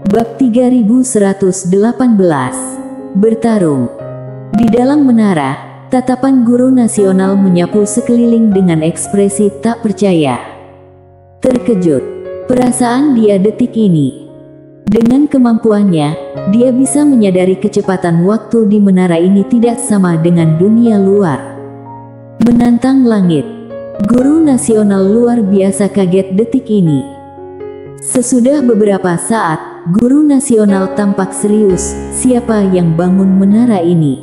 Bab 3118. Bertarung. Di dalam menara, tatapan guru nasional menyapu sekeliling dengan ekspresi tak percaya. Terkejut. Perasaan dia detik ini. Dengan kemampuannya, dia bisa menyadari kecepatan waktu di menara ini tidak sama dengan dunia luar. Menantang langit. Guru nasional luar biasa kaget detik ini. Sesudah beberapa saat, guru nasional tampak serius. Siapa yang bangun menara ini?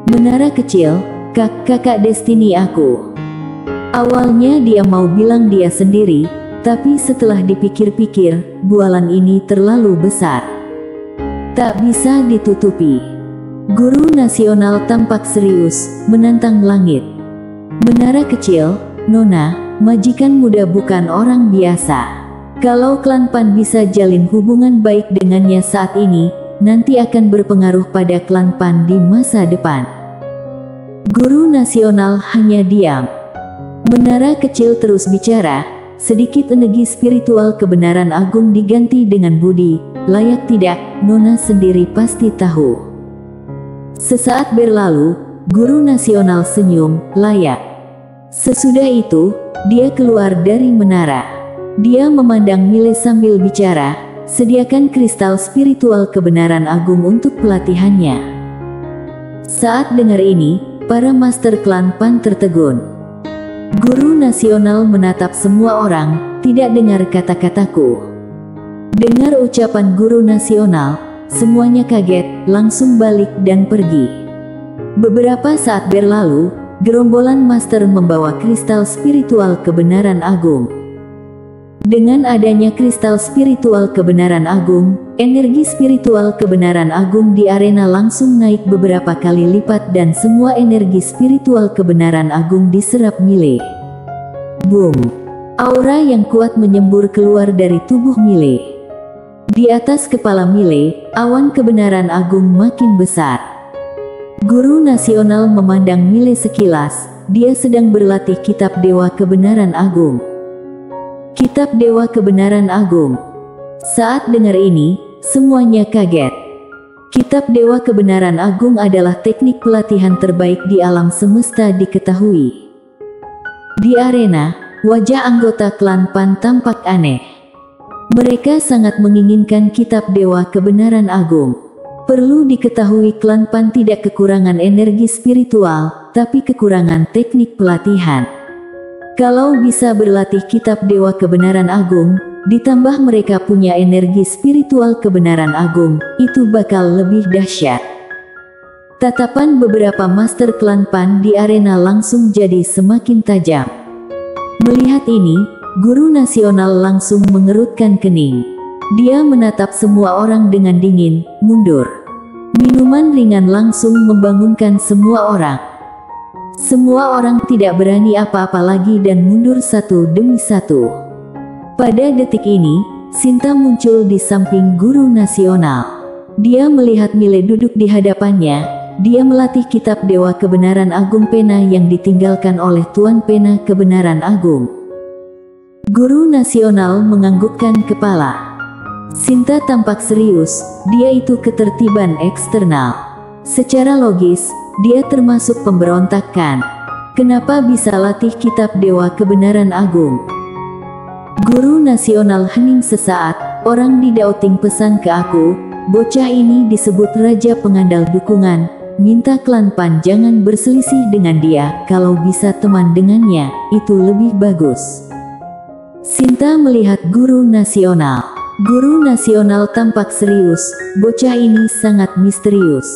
Menara kecil, kakak Destiny aku. Awalnya dia mau bilang dia sendiri, tapi setelah dipikir-pikir, bualan ini terlalu besar. Tak bisa ditutupi. Guru nasional tampak serius, menantang langit. Menara kecil, Nona, majikan muda bukan orang biasa. Kalau klan Pan bisa jalin hubungan baik dengannya saat ini, nanti akan berpengaruh pada klan Pan di masa depan. Guru nasional hanya diam. Menara kecil terus bicara, sedikit energi spiritual kebenaran agung diganti dengan budi, layak tidak, Nona sendiri pasti tahu. Sesaat berlalu, guru nasional senyum, layak. Sesudah itu, dia keluar dari menara. Dia memandang Mile sambil bicara, sediakan kristal spiritual kebenaran agung untuk pelatihannya. Saat dengar ini, para master klan Pan tertegun. Guru nasional menatap semua orang, tidak dengar kata-kataku. Dengar ucapan guru nasional, semuanya kaget, langsung balik dan pergi. Beberapa saat berlalu, gerombolan master membawa kristal spiritual kebenaran agung. Dengan adanya kristal spiritual kebenaran agung, energi spiritual kebenaran agung di arena langsung naik beberapa kali lipat dan semua energi spiritual kebenaran agung diserap Mile. Boom! Aura yang kuat menyembur keluar dari tubuh Mile. Di atas kepala Mile, awan kebenaran agung makin besar. Guru nasional memandang Mile sekilas, dia sedang berlatih kitab Dewa Kebenaran Agung. Kitab Dewa Kebenaran Agung. Saat dengar ini, semuanya kaget. Kitab Dewa Kebenaran Agung adalah teknik pelatihan terbaik di alam semesta diketahui. Di arena, wajah anggota klan Pan tampak aneh. Mereka sangat menginginkan kitab Dewa Kebenaran Agung. Perlu diketahui klan Pan tidak kekurangan energi spiritual, tapi kekurangan teknik pelatihan. Kalau bisa berlatih kitab Dewa Kebenaran Agung, ditambah mereka punya energi spiritual kebenaran agung, itu bakal lebih dahsyat. Tatapan beberapa master klan Pan di arena langsung jadi semakin tajam. Melihat ini, guru nasional langsung mengerutkan kening. Dia menatap semua orang dengan dingin, mundur. Minuman ringan langsung membangunkan semua orang. Semua orang tidak berani apa-apa lagi dan mundur satu demi satu. Pada detik ini, Sinta muncul di samping guru nasional. Dia melihat Mile duduk di hadapannya. Dia melatih kitab Dewa Kebenaran Agung pena yang ditinggalkan oleh Tuan Pena Kebenaran Agung. Guru nasional menganggukkan kepala. Sinta tampak serius, dia itu ketertiban eksternal. Secara logis, dia termasuk pemberontakan. Kenapa bisa latih kitab Dewa Kebenaran Agung? Guru nasional hening sesaat, orang di Daoting pesan ke aku, bocah ini disebut Raja Pengandal Dukungan, minta klan Pan jangan berselisih dengan dia, kalau bisa teman dengannya, itu lebih bagus. Sinta melihat guru nasional. Guru nasional tampak serius, bocah ini sangat misterius.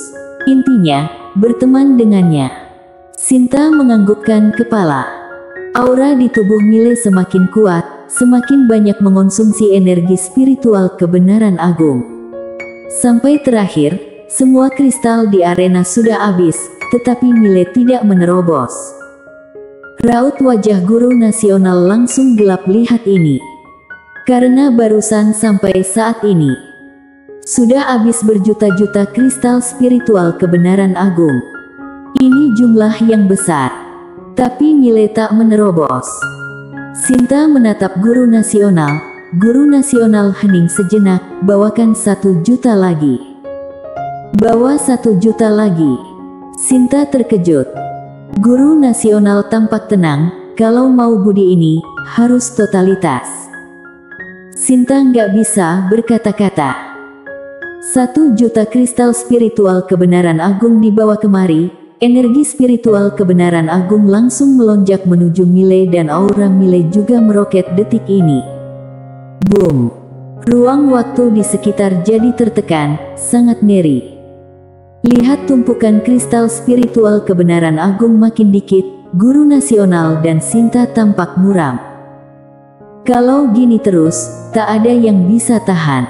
Intinya, berteman dengannya. Sinta menganggukkan kepala. Aura di tubuh Mile semakin kuat, semakin banyak mengonsumsi energi spiritual kebenaran agung. Sampai terakhir, semua kristal di arena sudah habis, tetapi Mile tidak menerobos. Raut wajah guru nasional langsung gelap lihat ini. Karena barusan sampai saat ini sudah habis berjuta-juta kristal spiritual kebenaran agung. Ini jumlah yang besar. Tapi Mile tak menerobos. Sinta menatap guru nasional, Guru nasional hening sejenak, bawakan 1 juta lagi. Bawa 1 juta lagi. Sinta terkejut. Guru nasional tampak tenang, kalau mau budi ini, harus totalitas. Sinta nggak bisa berkata-kata. 1 juta kristal spiritual kebenaran agung dibawa kemari. Energi spiritual kebenaran agung langsung melonjak menuju Mile dan aura Mile juga meroket detik ini. Boom! Ruang waktu di sekitar jadi tertekan, sangat ngeri. Lihat tumpukan kristal spiritual kebenaran agung makin dikit, guru nasional dan Sinta tampak muram. Kalau gini terus, tak ada yang bisa tahan.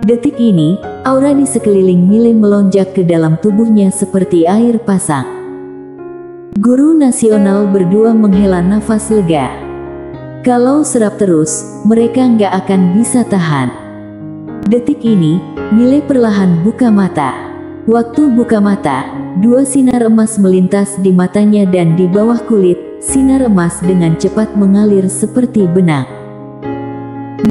Detik ini, aura di sekeliling Mile melonjak ke dalam tubuhnya seperti air pasang. Guru nasional berdua menghela nafas lega. Kalau serap terus, mereka nggak akan bisa tahan. Detik ini, Mile perlahan buka mata. Waktu buka mata, 2 sinar emas melintas di matanya dan di bawah kulit, sinar emas dengan cepat mengalir seperti benang.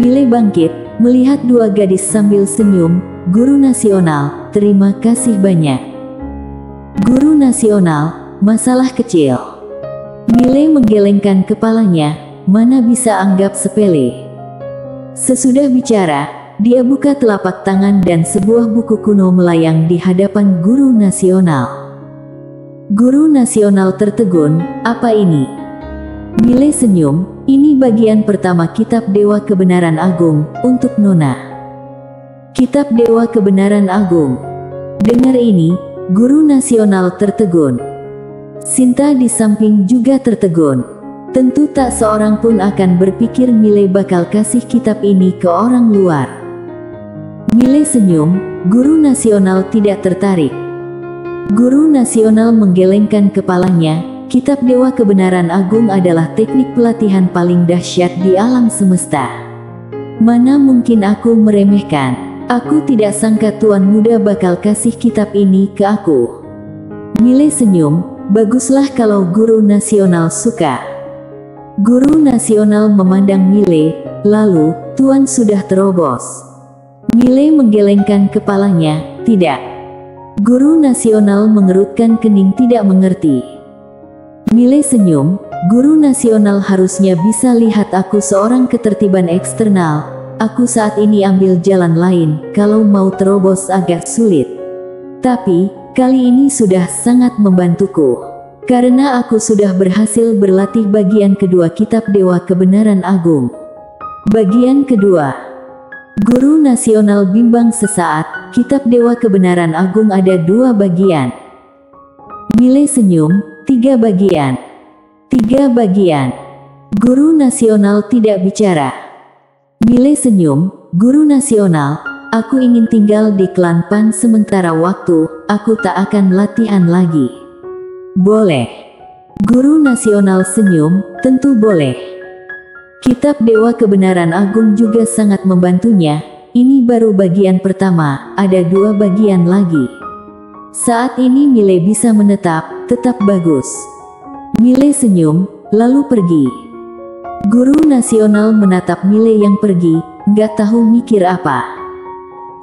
Mile bangkit. Melihat 2 gadis sambil senyum, guru nasional, terima kasih banyak. Guru nasional, masalah kecil. Mile menggelengkan kepalanya, mana bisa anggap sepele. Sesudah bicara, dia buka telapak tangan dan sebuah buku kuno melayang di hadapan guru nasional. Guru nasional tertegun, apa ini? Mile senyum. Ini bagian pertama Kitab Dewa Kebenaran Agung, untuk Nona. Kitab Dewa Kebenaran Agung. Dengar ini, guru nasional tertegun. Sinta di samping juga tertegun. Tentu tak seorang pun akan berpikir Mile bakal kasih kitab ini ke orang luar. Mile senyum, guru nasional tidak tertarik. Guru nasional menggelengkan kepalanya. Kitab Dewa Kebenaran Agung adalah teknik pelatihan paling dahsyat di alam semesta. Mana mungkin aku meremehkan. Aku tidak sangka Tuan Muda bakal kasih kitab ini ke aku. Mile senyum, baguslah kalau guru nasional suka. Guru nasional memandang Mile, lalu, Tuan sudah terobos. Mile menggelengkan kepalanya, tidak. Guru nasional mengerutkan kening tidak mengerti. Mile senyum, guru nasional harusnya bisa lihat aku seorang ketertiban eksternal. Aku saat ini ambil jalan lain, kalau mau terobos agak sulit. Tapi, kali ini sudah sangat membantuku. Karena aku sudah berhasil berlatih bagian kedua Kitab Dewa Kebenaran Agung. Bagian kedua. Guru nasional bimbang sesaat, Kitab Dewa Kebenaran Agung ada 2 bagian. Mile senyum, 3 bagian. 3 bagian. Guru nasional tidak bicara. Mile senyum, guru nasional, aku ingin tinggal di klan Pan sementara waktu, aku tak akan latihan lagi. Boleh. Guru nasional senyum, tentu boleh. Kitab Dewa Kebenaran Agung juga sangat membantunya, ini baru bagian pertama, ada 2 bagian lagi. Saat ini Mile bisa menetap, tetap bagus. Mile senyum, lalu pergi. Guru nasional menatap Mile yang pergi, nggak tahu mikir apa.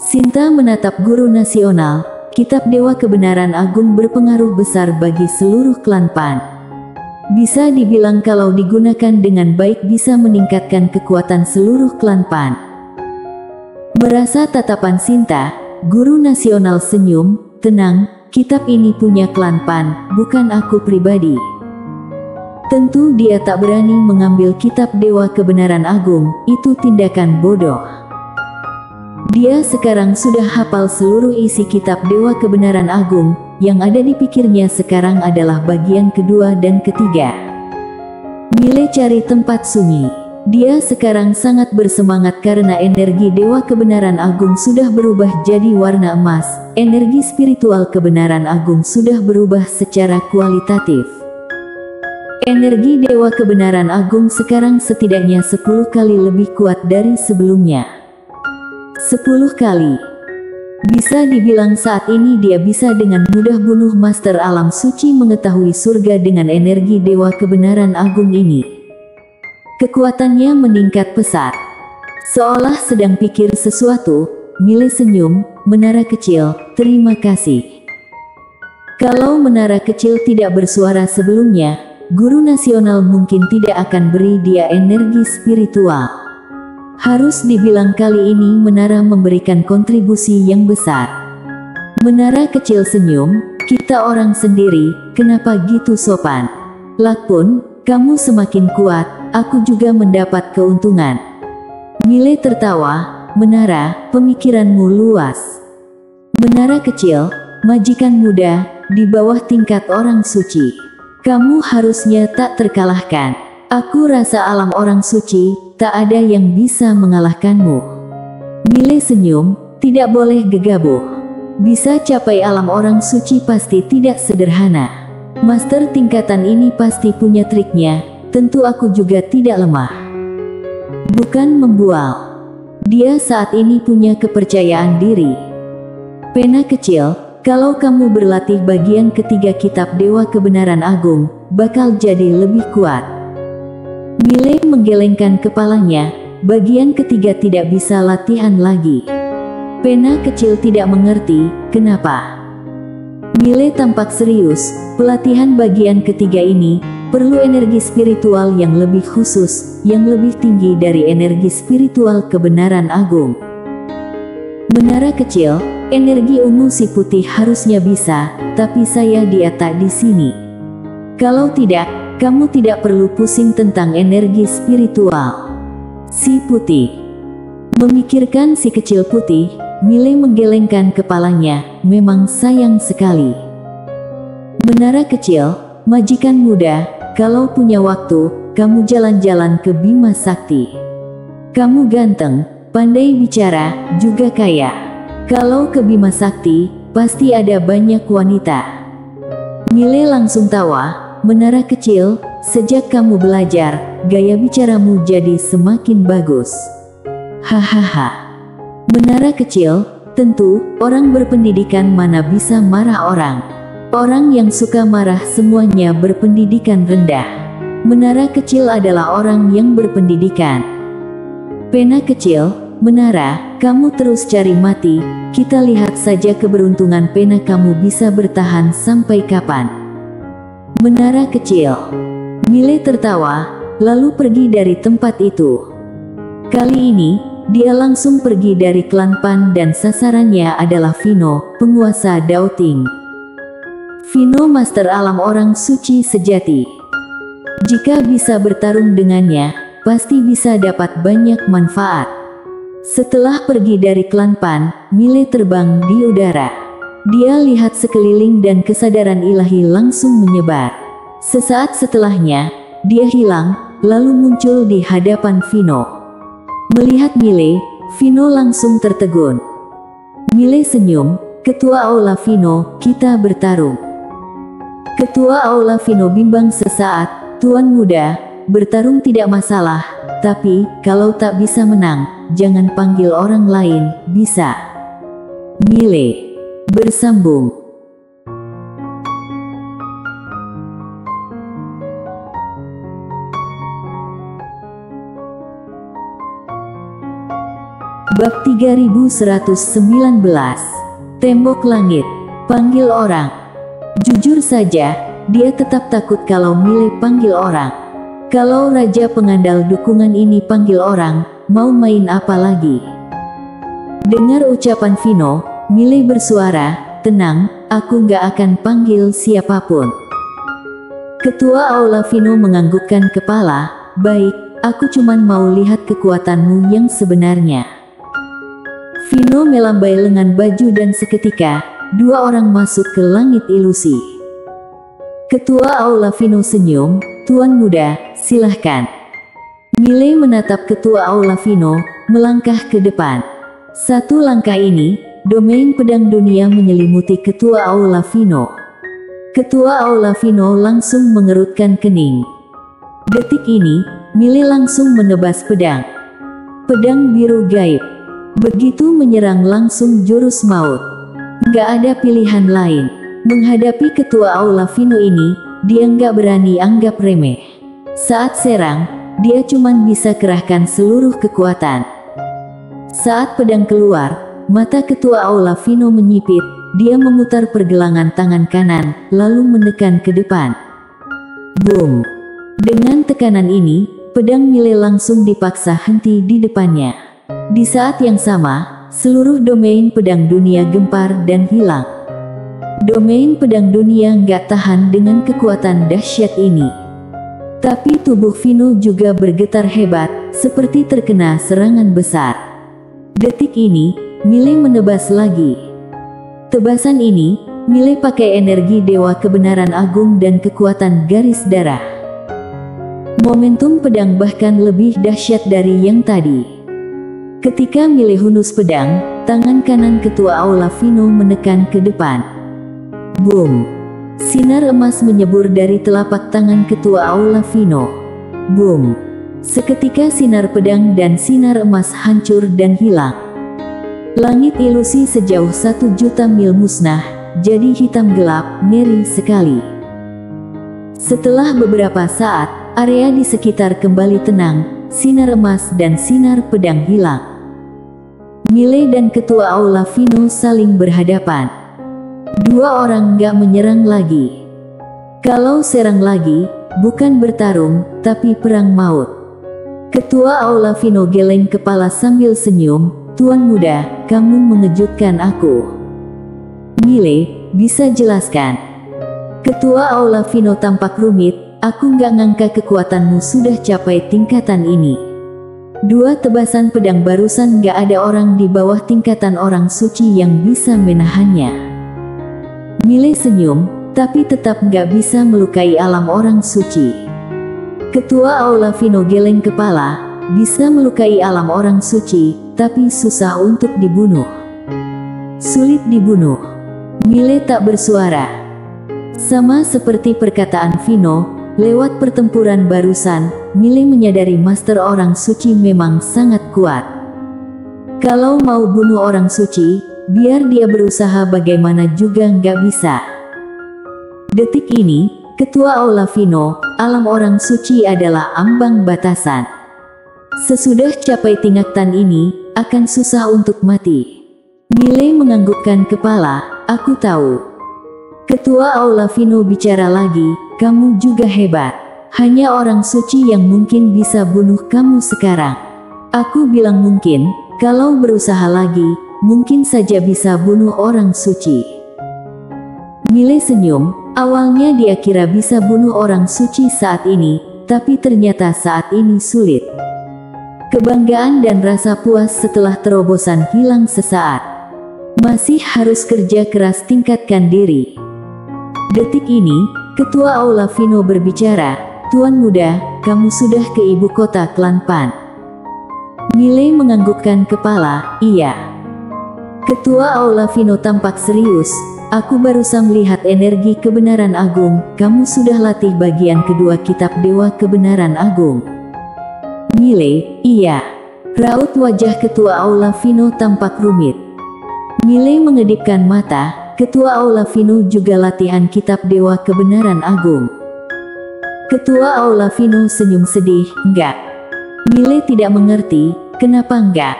Sinta menatap guru nasional, Kitab Dewa Kebenaran Agung berpengaruh besar bagi seluruh klan Pan. Bisa dibilang kalau digunakan dengan baik bisa meningkatkan kekuatan seluruh klan Pan. Merasa tatapan Sinta, guru nasional senyum, tenang, kitab ini punya klan Pan, bukan aku pribadi. Tentu dia tak berani mengambil Kitab Dewa Kebenaran Agung, itu tindakan bodoh. Dia sekarang sudah hafal seluruh isi Kitab Dewa Kebenaran Agung, yang ada di pikirnya sekarang adalah bagian kedua dan ketiga. Mile cari tempat sunyi. Dia sekarang sangat bersemangat karena energi Dewa Kebenaran Agung sudah berubah jadi warna emas, energi spiritual Kebenaran Agung sudah berubah secara kualitatif. Energi Dewa Kebenaran Agung sekarang setidaknya 10 kali lebih kuat dari sebelumnya. 10 kali. Bisa dibilang saat ini dia bisa dengan mudah bunuh Master Alam Suci mengetahui surga dengan energi Dewa Kebenaran Agung ini. Kekuatannya meningkat pesat. Seolah sedang pikir sesuatu, Mile senyum. Menara kecil, terima kasih. Kalau menara kecil tidak bersuara sebelumnya, guru nasional mungkin tidak akan beri dia energi spiritual. Harus dibilang kali ini menara memberikan kontribusi yang besar. Menara kecil senyum, kita orang sendiri, kenapa gitu sopan? Lakpun, kamu semakin kuat, aku juga mendapat keuntungan. Mile tertawa, menara, pemikiranmu luas. Menara kecil, majikan muda, di bawah tingkat orang suci. Kamu harusnya tak terkalahkan. Aku rasa alam orang suci, tak ada yang bisa mengalahkanmu. Mile senyum, tidak boleh gegabah. Bisa capai alam orang suci pasti tidak sederhana. Master tingkatan ini pasti punya triknya, tentu aku juga tidak lemah. Bukan membual. Dia saat ini punya kepercayaan diri. Pena kecil, kalau kamu berlatih bagian ketiga kitab Dewa Kebenaran Agung, bakal jadi lebih kuat. Mile menggelengkan kepalanya, bagian ketiga tidak bisa latihan lagi. Pena kecil tidak mengerti, kenapa? Mile tampak serius, pelatihan bagian ketiga ini, perlu energi spiritual yang lebih khusus, yang lebih tinggi dari energi spiritual kebenaran agung. Menara kecil, energi ungu si putih harusnya bisa, tapi saya dia tak di sini. Kalau tidak, kamu tidak perlu pusing tentang energi spiritual. Si putih. Memikirkan si kecil putih, Mile menggelengkan kepalanya, memang sayang sekali. Menara kecil, majikan muda, kalau punya waktu, kamu jalan-jalan ke Bima Sakti. Kamu ganteng, pandai bicara, juga kaya. Kalau ke Bima Sakti, pasti ada banyak wanita. Mile langsung tawa, menara kecil, sejak kamu belajar, gaya bicaramu jadi semakin bagus. Hahaha. Menara kecil, tentu, orang berpendidikan mana bisa marah orang. Orang yang suka marah semuanya berpendidikan rendah. Menara kecil adalah orang yang berpendidikan. Pena kecil, menara, kamu terus cari mati, kita lihat saja keberuntungan pena kamu bisa bertahan sampai kapan. Menara kecil. Mile tertawa, lalu pergi dari tempat itu. Kali ini, dia langsung pergi dari klan Pan dan sasarannya adalah Vino, penguasa Daoting. Vino master alam orang suci sejati. Jika bisa bertarung dengannya, pasti bisa dapat banyak manfaat. Setelah pergi dari klan Pan, Mile terbang di udara. Dia lihat sekeliling dan kesadaran ilahi langsung menyebar. Sesaat setelahnya, dia hilang, lalu muncul di hadapan Vino. Melihat Mile, Vino langsung tertegun. Mile senyum, Ketua Aula Vino, kita bertarung. Ketua Aula Vino bimbang sesaat, Tuan muda, bertarung tidak masalah, tapi, kalau tak bisa menang, jangan panggil orang lain, bisa? Mile bersambung. Bab 3119. Tembok langit. Panggil orang. Jujur saja, dia tetap takut kalau Mile panggil orang. Kalau Raja Pengandal Dukungan ini panggil orang, mau main apa lagi? Dengar ucapan Vino, Mile bersuara, tenang, aku gak akan panggil siapapun. Ketua Aula Vino menganggukkan kepala, baik, aku cuman mau lihat kekuatanmu yang sebenarnya. Vino melambai lengan baju dan seketika, dua orang masuk ke langit ilusi. Ketua Aula Vino senyum, Tuan muda, silahkan. Mile menatap Ketua Aula Vino, melangkah ke depan. Satu langkah ini, domain pedang dunia menyelimuti Ketua Aula Vino. Ketua Aula Vino langsung mengerutkan kening. Detik ini, Mile langsung menebas pedang. Pedang biru gaib. Begitu menyerang langsung jurus maut. Gak ada pilihan lain. Menghadapi Ketua Aula Vino ini, dia gak berani anggap remeh. Saat serang, dia cuman bisa kerahkan seluruh kekuatan. Saat pedang keluar, mata ketua Aula Vino menyipit, dia memutar pergelangan tangan kanan, lalu menekan ke depan. Boom! Dengan tekanan ini, pedang Mile langsung dipaksa henti di depannya. Di saat yang sama, seluruh domain pedang dunia gempar dan hilang. Domain pedang dunia nggak tahan dengan kekuatan dahsyat ini. Tapi tubuh Vino juga bergetar hebat, seperti terkena serangan besar. Detik ini, Mile menebas lagi. Tebasan ini, Mile pakai energi Dewa Kebenaran Agung dan kekuatan garis darah. Momentum pedang bahkan lebih dahsyat dari yang tadi. Ketika Mile hunus pedang, tangan kanan ketua Aula Vino menekan ke depan. Boom! Sinar emas menyebur dari telapak tangan ketua Aula Vino. Boom! Seketika sinar pedang dan sinar emas hancur dan hilang. Langit ilusi sejauh 1 juta mil musnah, jadi hitam gelap, ngeri sekali. Setelah beberapa saat, area di sekitar kembali tenang, sinar emas dan sinar pedang hilang. Mile dan ketua Aula Vino saling berhadapan. Dua orang gak menyerang lagi. Kalau serang lagi, bukan bertarung, tapi perang maut. Ketua Aula Vino geleng kepala sambil senyum, "Tuan muda, kamu mengejutkan aku." "Mile, bisa jelaskan?" Ketua Aula Vino tampak rumit, "Aku gak ngangka kekuatanmu sudah capai tingkatan ini. 2 tebasan pedang barusan gak ada orang di bawah tingkatan orang suci yang bisa menahannya." Mile senyum, tapi tetap gak bisa melukai alam orang suci. Ketua Aula Vino geleng kepala, "Bisa melukai alam orang suci, tapi susah untuk dibunuh." "Sulit dibunuh." Mile tak bersuara. Sama seperti perkataan Vino, lewat pertempuran barusan, Mile menyadari master orang suci memang sangat kuat. Kalau mau bunuh orang suci, biar dia berusaha bagaimana juga nggak bisa. Detik ini, ketua Aula Vino, alam orang suci adalah ambang batasan. Sesudah capai tingkatan ini, akan susah untuk mati. Mile menganggukkan kepala, "Aku tahu." Ketua Aula Vino bicara lagi, "Kamu juga hebat. Hanya orang suci yang mungkin bisa bunuh kamu sekarang." "Aku bilang mungkin, kalau berusaha lagi, mungkin saja bisa bunuh orang suci." Mile senyum, awalnya dia kira bisa bunuh orang suci saat ini, tapi ternyata saat ini sulit. Kebanggaan dan rasa puas setelah terobosan hilang sesaat. Masih harus kerja keras tingkatkan diri. Detik ini, ketua Aula Vino berbicara, "Tuan muda, kamu sudah ke ibu kota Klan Pan." Mile menganggukkan kepala, "Iya." Ketua Aula Vino tampak serius, "Aku barusan melihat energi kebenaran agung, kamu sudah latih bagian kedua kitab Dewa Kebenaran Agung." Mile, "Iya." Raut wajah ketua Aula Vino tampak rumit. Mile mengedipkan mata, "Ketua Aula Vino juga latihan kitab Dewa Kebenaran Agung." Ketua Aula Vino senyum sedih, "Enggak." Mile tidak mengerti, kenapa enggak?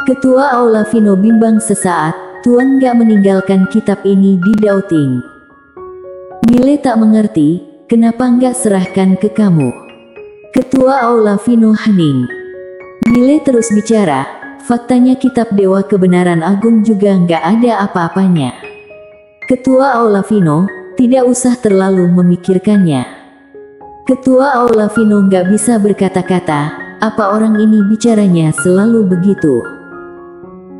Ketua Aula Vino bimbang sesaat, "Tuan gak meninggalkan kitab ini di Daoting." Mile tak mengerti, kenapa enggak serahkan ke kamu? Ketua Aula Vino hening. Mile terus bicara, "Faktanya kitab Dewa Kebenaran Agung juga nggak ada apa-apanya." Ketua Aula Vino, "Tidak usah terlalu memikirkannya." Ketua Aula Vino nggak bisa berkata-kata, apa orang ini bicaranya selalu begitu.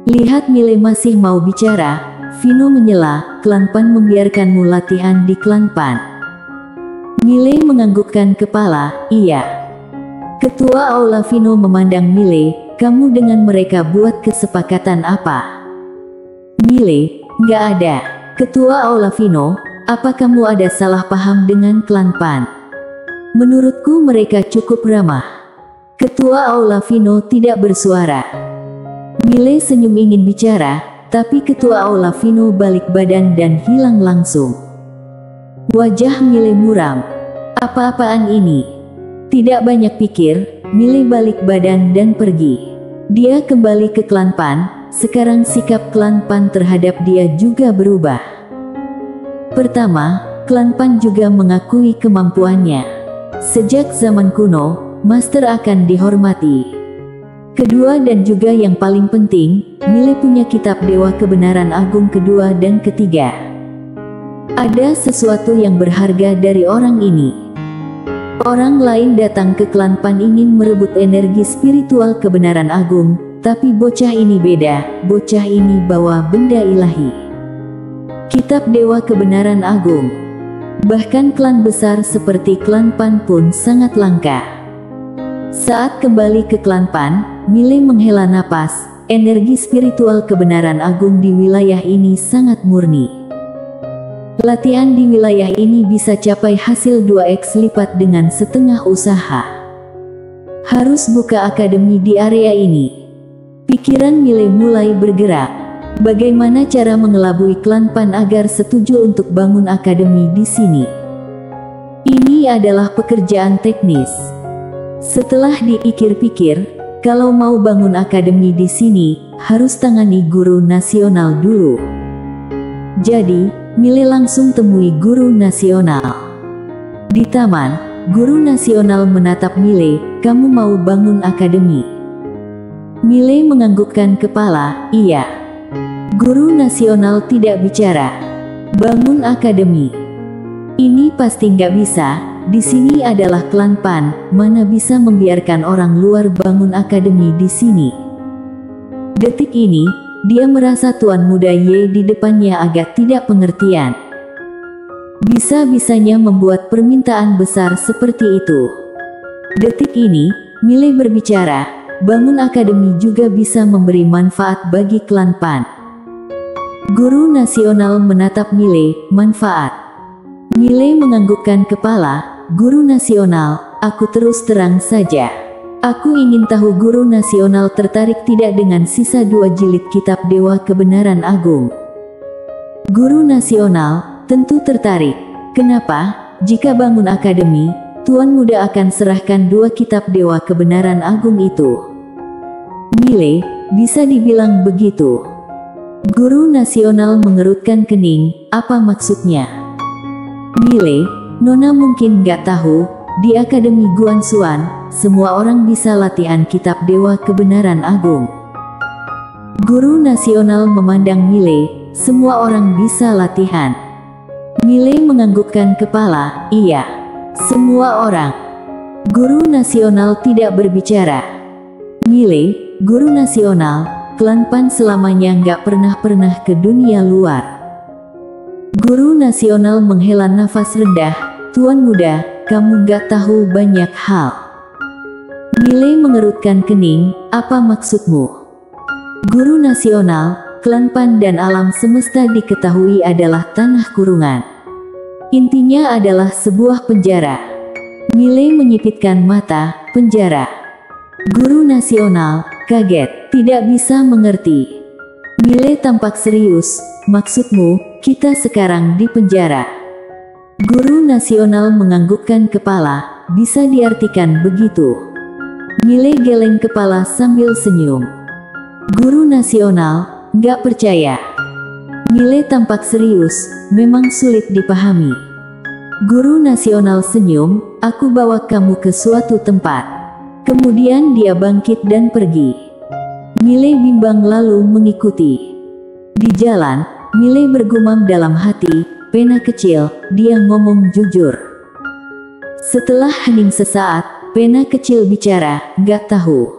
Lihat Mile masih mau bicara, Vino menyela, "Klan Pan membiarkanmu latihan di Klan Pan." Mile menganggukkan kepala, "Iya." Ketua Aula Vino memandang Mile, "Kamu dengan mereka buat kesepakatan apa?" Mile, "Nggak ada." Ketua Aula Vino, "Apa kamu ada salah paham dengan Klan Pan?" "Menurutku mereka cukup ramah." Ketua Aula Vino tidak bersuara. Mile senyum ingin bicara, tapi ketua Aula Vino balik badan dan hilang langsung. Wajah Mile muram. "Apa-apaan ini?" Tidak banyak pikir, Mile balik badan dan pergi. Dia kembali ke klan Pan. Sekarang sikap klan Pan terhadap dia juga berubah. Pertama, klan Pan juga mengakui kemampuannya. Sejak zaman kuno, master akan dihormati. Kedua dan juga yang paling penting, Mile punya kitab Dewa Kebenaran Agung kedua dan ketiga. Ada sesuatu yang berharga dari orang ini. Orang lain datang ke klan Pan ingin merebut energi spiritual kebenaran agung, tapi bocah ini beda. Bocah ini bawa benda ilahi. Kitab Dewa Kebenaran Agung. Bahkan klan besar seperti klan Pan pun sangat langka. Saat kembali ke klan Pan, Mile menghela napas. Energi spiritual kebenaran agung di wilayah ini sangat murni. Latihan di wilayah ini bisa capai hasil 2x lipat dengan setengah usaha. Harus buka akademi di area ini. Pikiran Mile mulai bergerak. Bagaimana cara mengelabui klan Pan agar setuju untuk bangun akademi di sini? Ini adalah pekerjaan teknis. Setelah dipikir-pikir, kalau mau bangun akademi di sini, harus tangani guru nasional dulu. Jadi, Mile langsung temui guru nasional. Di taman, guru nasional menatap Mile, "Kamu mau bangun akademi?" Mile menganggukkan kepala, "Iya." Guru nasional tidak bicara. "Bangun akademi? Ini pasti nggak bisa. Di sini adalah klan Pan, mana bisa membiarkan orang luar bangun akademi di sini?" Detik ini, dia merasa Tuan Muda Ye di depannya agak tidak pengertian. Bisa-bisanya membuat permintaan besar seperti itu. Detik ini, Mile berbicara, "Bangun akademi juga bisa memberi manfaat bagi klan Pan." Guru nasional menatap Mile, "Manfaat?" Mile menganggukkan kepala, "Guru nasional, aku terus terang saja. Aku ingin tahu guru nasional tertarik tidak dengan sisa 2 jilid kitab Dewa Kebenaran Agung?" Guru nasional, "Tentu tertarik. Kenapa? Jika bangun akademi, Tuan Muda akan serahkan 2 kitab Dewa Kebenaran Agung itu." Mile, "Bisa dibilang begitu." Guru nasional mengerutkan kening, "Apa maksudnya?" Mile, "Nona mungkin nggak tahu, di Akademi Guanxuan, semua orang bisa latihan kitab Dewa Kebenaran Agung." Guru nasional memandang Mile, "Semua orang bisa latihan?" Mile menganggukkan kepala, "Iya, semua orang." Guru nasional tidak berbicara. Mile, "Guru nasional, klan Pan selamanya nggak pernah ke dunia luar." Guru nasional menghela nafas rendah, "Tuan Muda, kamu nggak tahu banyak hal." Mile mengerutkan kening, "Apa maksudmu?" Guru nasional, klan Pan dan alam semesta diketahui adalah tanah kurungan. Intinya adalah sebuah penjara. Mile menyipitkan mata, "Penjara?" Guru nasional kaget, tidak bisa mengerti. Mile tampak serius, "Maksudmu, kita sekarang di penjara?" Guru nasional menganggukkan kepala, "Bisa diartikan begitu." Mile geleng kepala sambil senyum. Guru nasional, "Nggak percaya." Mile tampak serius, memang sulit dipahami. Guru nasional senyum, "Aku bawa kamu ke suatu tempat." Kemudian dia bangkit dan pergi. Mile bimbang lalu mengikuti. Di jalan, Mile bergumam dalam hati, "Pena kecil, dia ngomong jujur." Setelah hening sesaat, Pena kecil bicara, "Nggak tahu."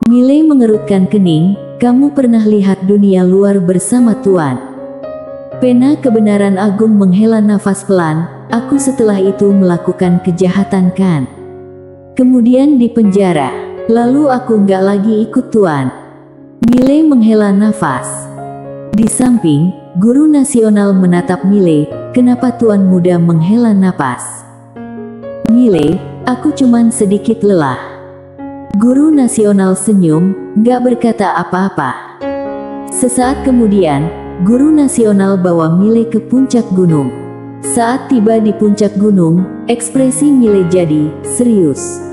Mile mengerutkan kening, "Kamu pernah lihat dunia luar bersama Tuan?" Pena Kebenaran Agung menghela nafas pelan, "Aku setelah itu melakukan kejahatan kan? Kemudian di penjara. Lalu aku nggak lagi ikut Tuan." Mile menghela nafas. Di samping, guru nasional menatap Mile, "Kenapa Tuan Muda menghela napas?" Mile, "Aku cuman sedikit lelah." Guru nasional senyum, nggak berkata apa-apa. Sesaat kemudian, guru nasional bawa Mile ke puncak gunung. Saat tiba di puncak gunung, ekspresi Mile jadi serius.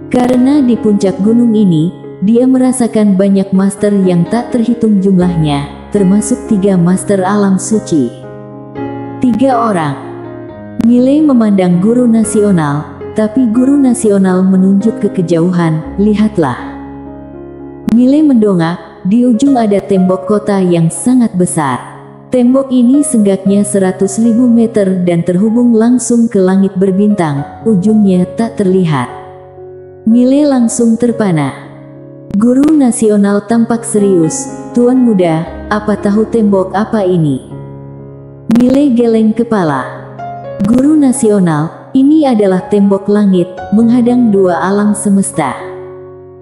Karena di puncak gunung ini, dia merasakan banyak master yang tak terhitung jumlahnya, termasuk 3 master alam suci. 3 orang. Miley memandang guru nasional, tapi guru nasional menunjuk ke kejauhan, lihatlah. Miley mendongak, di ujung ada tembok kota yang sangat besar. Tembok ini senggaknya 100.000 meter dan terhubung langsung ke langit berbintang, ujungnya tak terlihat. Miley langsung terpana. Guru nasional tampak serius, "Tuan muda, apa tahu tembok apa ini?" Miley geleng kepala. Guru nasional, ini adalah tembok langit, menghadang 2 alam semesta.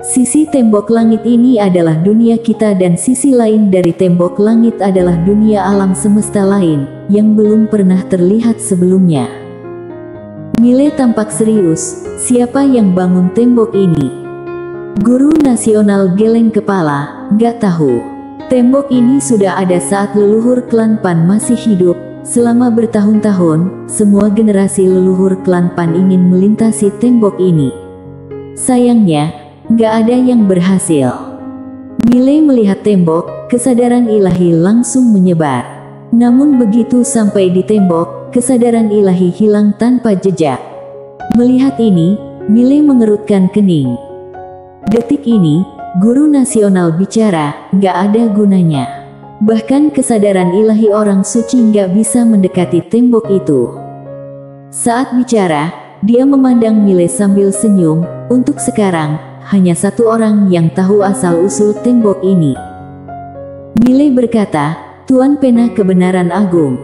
Sisi tembok langit ini adalah dunia kita dan sisi lain dari tembok langit adalah dunia alam semesta lain, yang belum pernah terlihat sebelumnya. Miley tampak serius, "Siapa yang bangun tembok ini?" Guru nasional geleng kepala, "Gak tahu. Tembok ini sudah ada saat leluhur klan Pan masih hidup. Selama bertahun-tahun, semua generasi leluhur klan Pan ingin melintasi tembok ini. Sayangnya, gak ada yang berhasil." Miley melihat tembok, kesadaran ilahi langsung menyebar. Namun begitu sampai di tembok, kesadaran ilahi hilang tanpa jejak. Melihat ini, Miley mengerutkan kening. Detik ini, guru nasional bicara, gak ada gunanya. Bahkan kesadaran ilahi orang suci gak bisa mendekati tembok itu. Saat bicara, dia memandang Miley sambil senyum. Untuk sekarang, hanya 1 orang yang tahu asal-usul tembok ini. Miley berkata, "Tuan Pena Kebenaran Agung."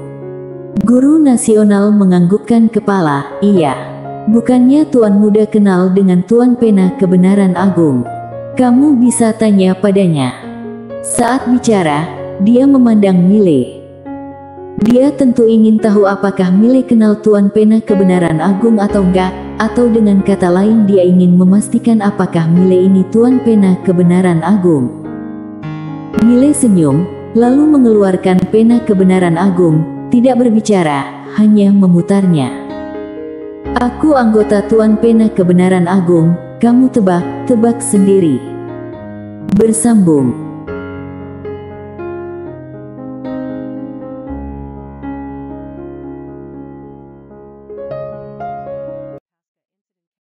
Guru nasional menganggukkan kepala, "Iya. Bukannya Tuan muda kenal dengan Tuan Pena Kebenaran Agung? Kamu bisa tanya padanya." Saat bicara, dia memandang Miley. Dia tentu ingin tahu apakah Miley kenal Tuan Pena Kebenaran Agung atau enggak, atau dengan kata lain dia ingin memastikan apakah Miley ini Tuan Pena Kebenaran Agung. Miley senyum, lalu mengeluarkan pena kebenaran agung, tidak berbicara, hanya memutarnya. "Aku anggota Tuan Pena Kebenaran Agung, kamu tebak sendiri." Bersambung.